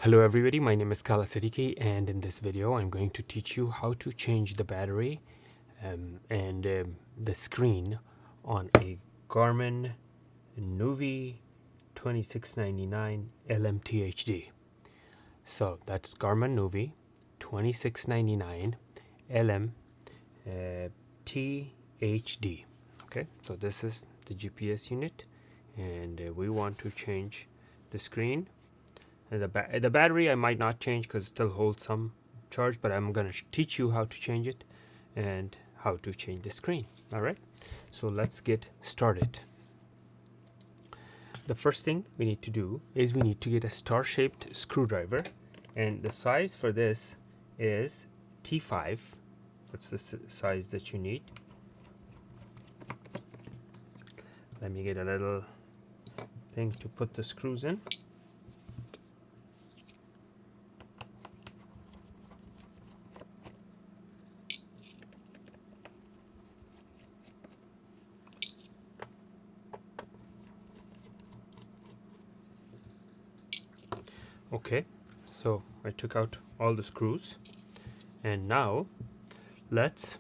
Hello everybody, my name is Kala Siddiqui, and in this video I'm going to teach you how to change the battery and the screen on a Garmin Nuvi 2699 LMTHD. So that's Garmin Nuvi 2699 LMTHD. Okay, so this is the GPS unit, and we want to change the screen. And the battery I might not change because it still holds some charge, but I'm going to teach you how to change it and how to change the screen. All right, so let's get started. The first thing we need to do is we need to get a star-shaped screwdriver, and the size for this is T5. That's the size that you need. Let me get a little thing to put the screws in. Okay, so I took out all the screws, and now let's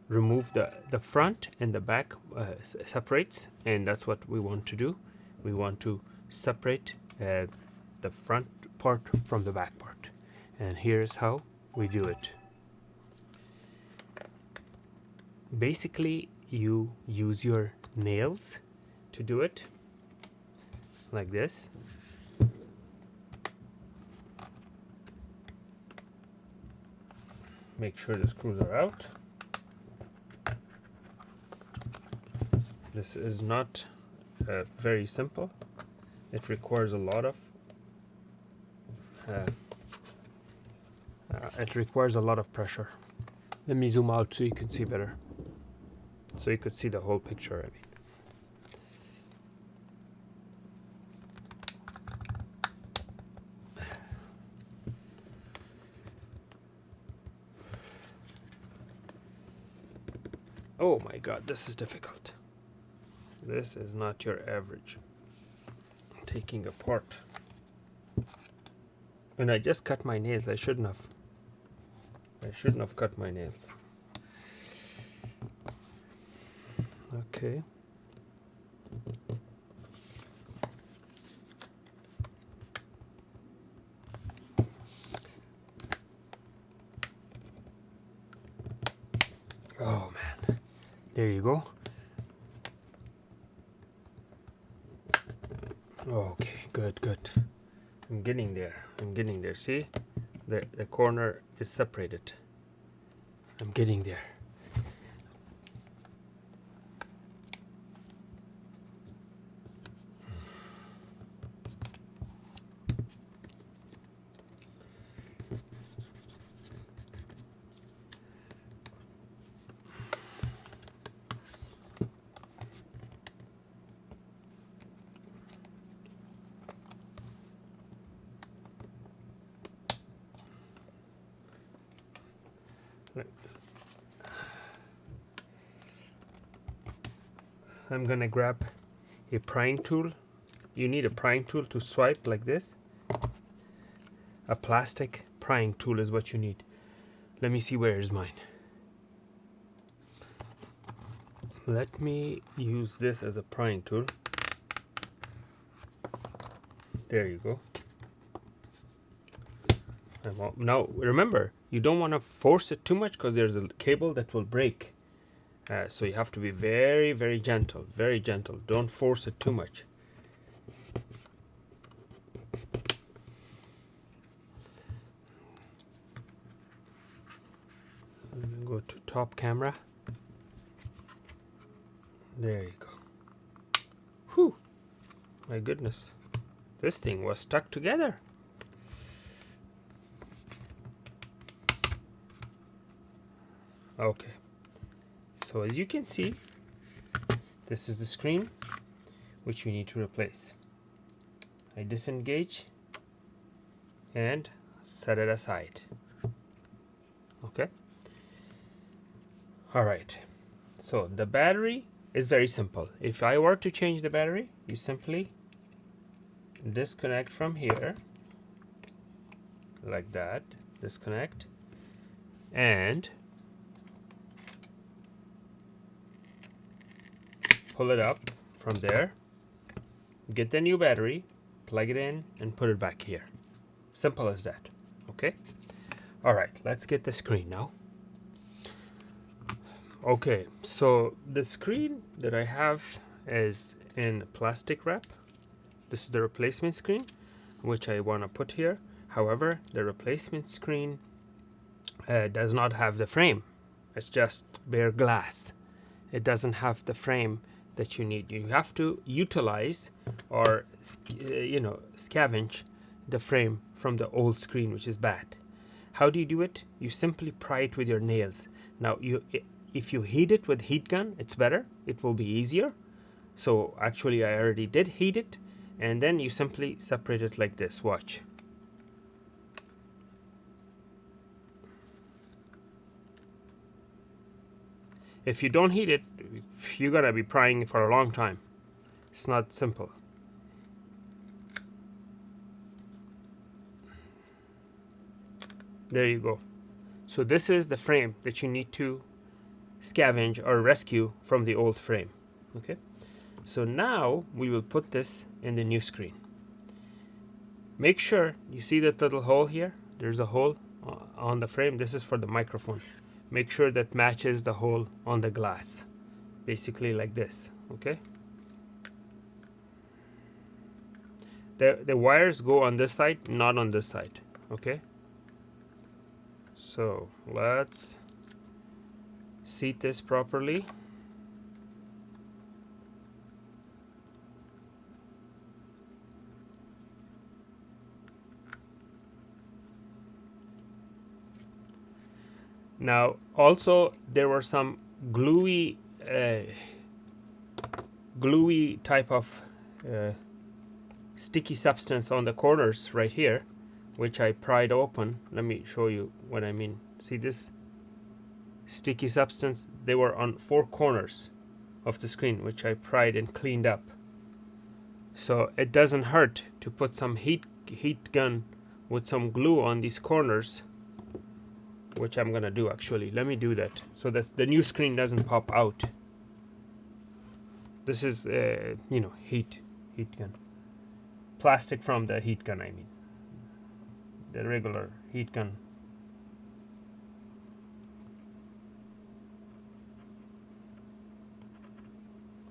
remove the front and the back separates, and that's what we want to do. We want to separate the front part from the back part, and here's how we do it. Basically, you use your nails to do it like this. Make sure the screws are out. This is not very simple. It requires a lot of pressure. Let me zoom out so you can see better. So you could see the whole picture, I mean. Oh my god, this is difficult. This is not your average taking apart. And I just cut my nails. I shouldn't have cut my nails. Okay. Oh man. There you go. Okay, good. I'm getting there. See? The corner is separated. I'm getting there. I'm gonna grab a prying tool. You need a prying tool to swipe like this. A plastic prying tool is what you need. Let me see, where is mine. Let me use this as a prying tool. There you go. Now remember, you don't want to force it too much because there's a cable that will break. So you have to be very, very gentle. Don't force it too much. I'm gonna go to top camera. There you go. Whew! My goodness. This thing was stuck together. Okay. So as you can see, this is the screen which we need to replace. I disengage and set it aside. Okay. All right. So the battery is very simple. If I were to change the battery, you simply disconnect from here like that, disconnect, and pull it up from there, get the new battery, plug it in, and put it back here. Simple as that. Okay. All right, let's get the screen now. Okay, so the screen that I have is in plastic wrap. This is the replacement screen, which I want to put here. However, the replacement screen does not have the frame. It's just bare glass. It doesn't have the frame that you need. You have to utilize or scavenge the frame from the old screen, which is bad. How do you do it? You simply pry it with your nails. Now, if you heat it with heat gun, it's better. It will be easier. So actually, I already did heat it, and then you simply separate it like this. Watch. If you don't heat it, you're gonna be prying for a long time. It's not simple. There you go. So this is the frame that you need to scavenge or rescue from the old frame. Okay. So now we will put this in the new screen. Make sure you see that little hole here. There's a hole on the frame. This is for the microphone. Make sure that matches the hole on the glass. Basically like this. Okay. The wires go on this side, not on this side. Okay. So let's seat this properly. Now, also there were some gluey type of sticky substance on the corners right here, which I pried open. Let me show you what I mean. See this sticky substance? They were on 4 corners of the screen, which I pried and cleaned up. So it doesn't hurt to put some heat gun with some glue on these corners, which I'm gonna do actually. Let me do that so that the new screen doesn't pop out. This is heat gun. Plastic from the heat gun, I mean. The regular heat gun.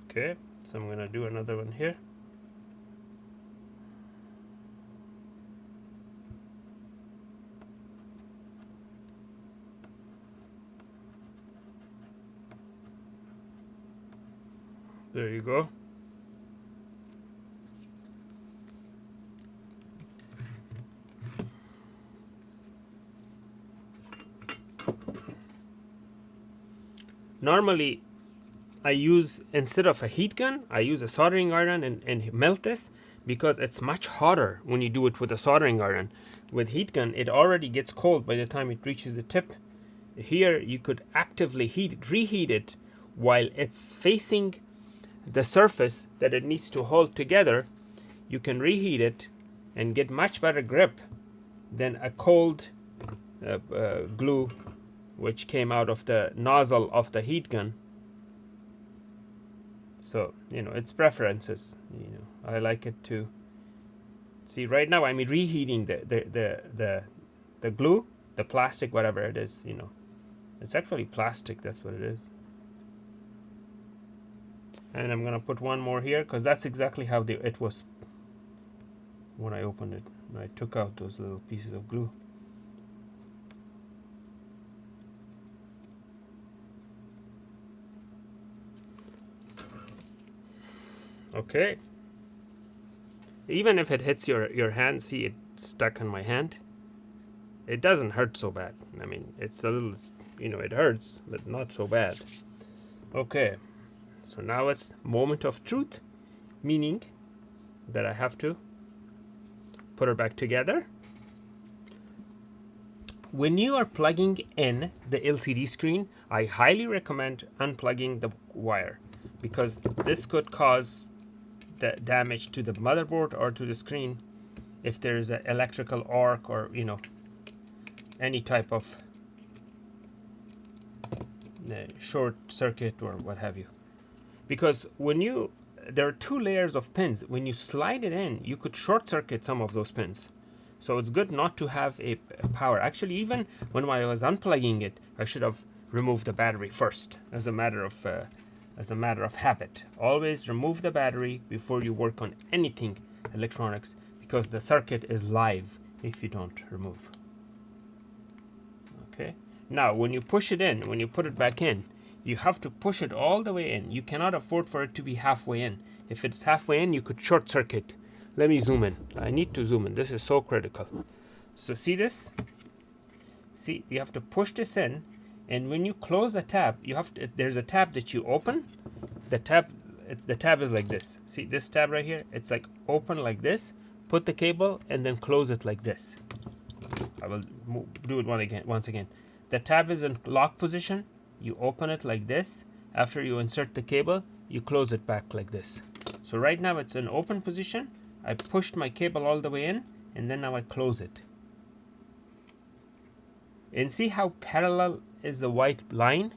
Okay, so I'm gonna do another one here. There you go. Normally, I use, instead of a heat gun, I use a soldering iron and melt this, because it's much hotter when you do it with a soldering iron. With heat gun, it already gets cold by the time it reaches the tip. Here, you could actively reheat it while it's facing the surface that it needs to hold together. You can reheat it and get much better grip than a cold glue which came out of the nozzle of the heat gun. So, it's preferences. I like it to see. Right now I'm reheating the glue, the plastic, whatever it is. It's actually plastic. That's what it is. And I'm gonna put one more here, because that's exactly how it was when I opened it. I took out those little pieces of glue. Okay. Even if it hits your hand, see it stuck in my hand, it doesn't hurt so bad. I mean, it's a little, it hurts, but not so bad. Okay. So now it's moment of truth, meaning that I have to put her back together. When you are plugging in the LCD screen, I highly recommend unplugging the wire, because this could cause the damage to the motherboard or to the screen if there is an electrical arc or any type of short circuit or what have you. Because when you, there are two layers of pins. When you slide it in, you could short circuit some of those pins. So it's good not to have a power. Actually, even when I was unplugging it, I should have removed the battery first, as a matter of habit. Always remove the battery before you work on anything electronics, because the circuit is live if you don't remove. Okay. Now, when you push it in, when you put it back in, you have to push it all the way in. You cannot afford for it to be halfway in. If it's halfway in, you could short circuit. Let me zoom in. I need to zoom in. This is so critical. So see this? See, you have to push this in, and when you close the tab, you have to, there's a tab that you open. The tab is like this. See this tab right here? It's like open like this. Put the cable and then close it like this. I will do it once again. The tab is in lock position. You open it like this. After you insert the cable, you close it back like this. So right now it's in open position. I pushed my cable all the way in, and then now I close it. And see how parallel is the white line?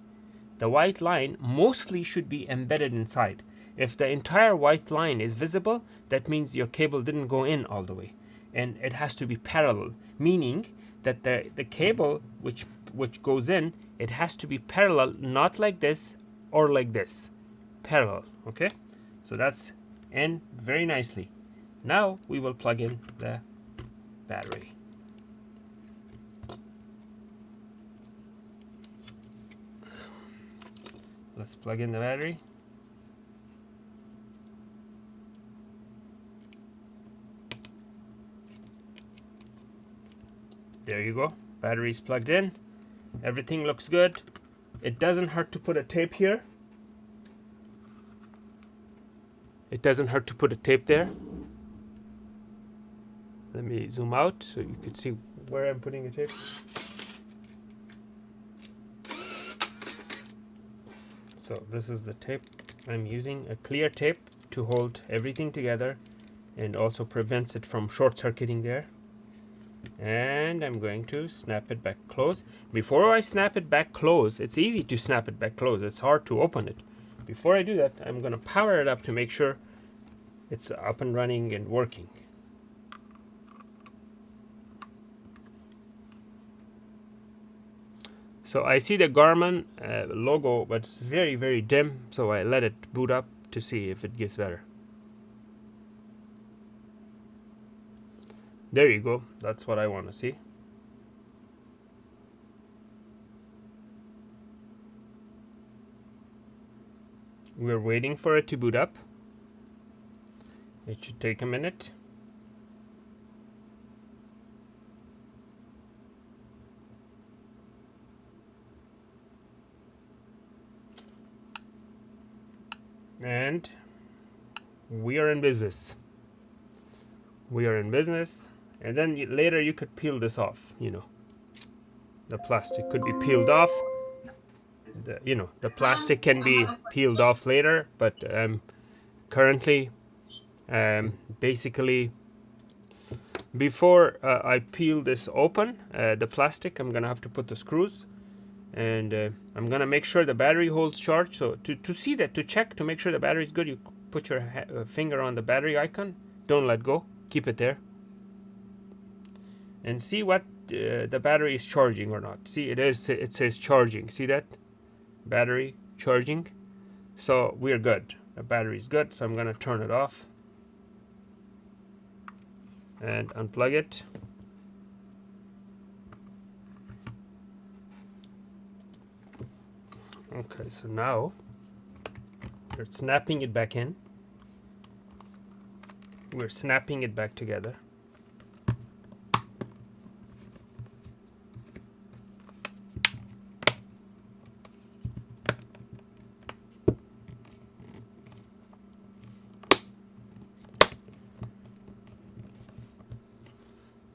The white line mostly should be embedded inside. If the entire white line is visible, that means your cable didn't go in all the way. And it has to be parallel, meaning that the cable which goes in, it has to be parallel, not like this or like this. Parallel, okay? So that's in very nicely. Now we will plug in the battery. Let's plug in the battery. There you go. Battery's plugged in. Everything looks good. It doesn't hurt to put a tape here. It doesn't hurt to put a tape there. Let me zoom out so you can see where I'm putting a tape. So this is the tape I'm using, a clear tape to hold everything together and also prevents it from short circuiting there. And I'm going to snap it back close. Before I snap it back close, it's easy to snap it back close. It's hard to open it. Before I do that, I'm going to power it up to make sure it's up and running and working. So I see the Garmin logo, but it's very, very dim. So I let it boot up to see if it gets better. There you go. That's what I want to see. We're waiting for it to boot up. It should take a minute. And we are in business. We are in business. And then later you could peel this off, you know. The plastic could be peeled off. The plastic can be peeled off later, but currently, basically, before I peel this open, the plastic, I'm gonna have to put the screws, and I'm gonna make sure the battery holds charge. So to see that, to check, to make sure the battery is good, you put your finger on the battery icon. Don't let go. Keep it there. And see what the battery is charging or not. See, it says charging. See that? Battery charging. So we're good. The battery is good. So I'm going to turn it off and unplug it. Okay, so now we're snapping it back in. We're snapping it back together.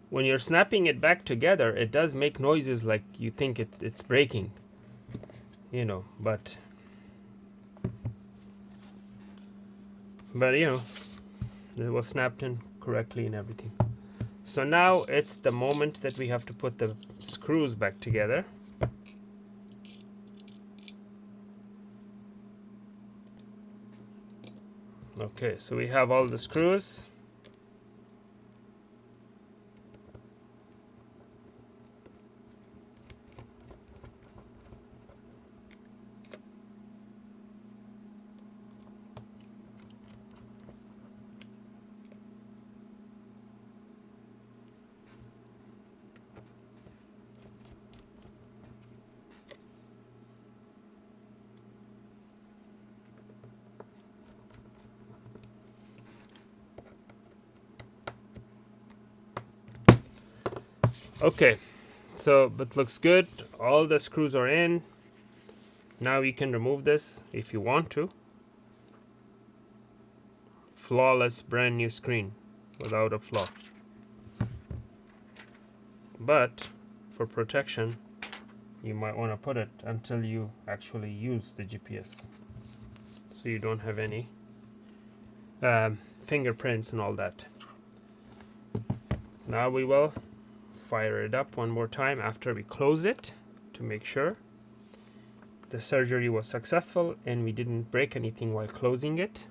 When you're snapping it back together, it does make noises like you think it's breaking, you know, but you know, it was snapped in correctly and everything. So now it's the moment that we have to put the screws back together. Okay, so we have all the screws. Okay, so it looks good. All the screws are in. Now you can remove this if you want to. Flawless brand new screen without a flaw. But for protection, you might want to put it until you actually use the GPS, so you don't have any fingerprints and all that. Now we will fire it up one more time after we close it to make sure the surgery was successful and we didn't break anything while closing it.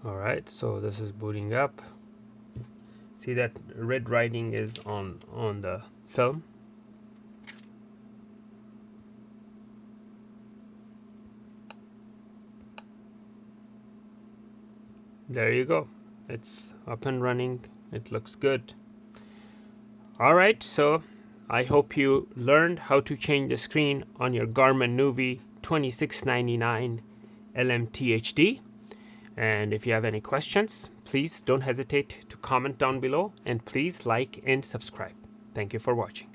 Alright, so this is booting up. See that red writing is on the film. There you go. It's up and running. It looks good. Alright, so I hope you learned how to change the screen on your Garmin Nuvi 2699LMTHD. And if you have any questions, please don't hesitate to comment down below, and please like and subscribe. Thank you for watching.